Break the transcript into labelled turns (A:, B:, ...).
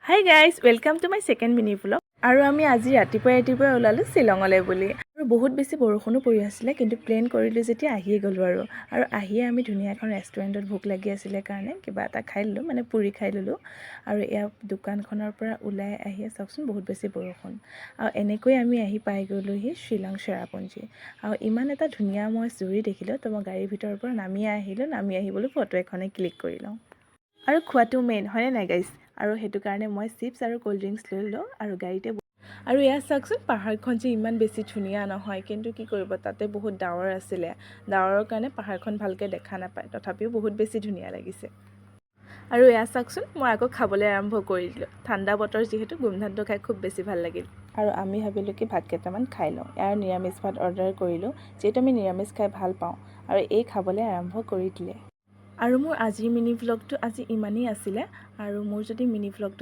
A: Hi guys, welcome to my second mini vlog. আৰু আমি আজি ৰাতিপুৱাই ওলালোঁ শ্বিলঙলৈ বুলি। আৰু বহুত বেছি বৰষুণো পৰি আছিলে, কিন্তু প্লেন কৰিলোঁ যেতিয়া আহিয়ে গ'লোঁ আৰু আহিয়ে আমি ধুনীয়া এখন ৰেষ্টুৰেণ্টত ভোক লাগি আছিলে কাৰণে কিবা এটা খাই ল'লোঁ, মানে পুৰি খাই ল'লোঁ। আৰু এয়া দোকানখনৰ পৰা ওলাই আহিয়ে চাওকচোন বহুত বেছি বৰষুণ। আৰু এনেকৈ আমি আহি পাই গ'লোহি শ্বিলং চেৰাপুঞ্জী। আৰু ইমান এটা ধুনীয়া মই জুৰি দেখিলোঁ, তো মই গাড়ীৰ ভিতৰৰ পৰা নামি আহি বোলো ফটো এখনে ক্লিক কৰি লওঁ। আৰু খোৱাটো মেইন, হয়নে নাই গাইজ? আৰু সেইটো কাৰণে মই চিপছ আৰু ক'ল্ড ড্ৰিংকছ লৈ লওঁ আৰু গাড়ীতে। আৰু এয়া চাওকচোন, পাহাৰখন যে ইমান বেছি ধুনীয়া নহয়, কিন্তু কি কৰিব, তাতে বহুত ডাৱৰ আছিলে। ডাৱৰৰ কাৰণে পাহাৰখন ভালকৈ দেখা নাপায়, তথাপিও বহুত বেছি ধুনীয়া লাগিছে। আৰু এয়া চাওকচোন, মই আকৌ খাবলৈ আৰম্ভ কৰি দিলোঁ। ঠাণ্ডা বতৰ যিহেতু, গোমধানটো খাই খুব বেছি ভাল লাগিল। আৰু আমি ভাবিলোঁ কি ভাত কেইটামান খাই লওঁ। ইয়াৰ নিৰামিষ ভাত অৰ্ডাৰ কৰিলোঁ, যিহেতু আমি নিৰামিষ খাই ভাল পাওঁ। আৰু এই খাবলৈ আৰম্ভ কৰি দিলে। আৰু মোৰ আজিৰ মিনি ভ্লগটো আজি ইমানেই আছিলে। আৰু মোৰ যদি মিনি ভ্লগটো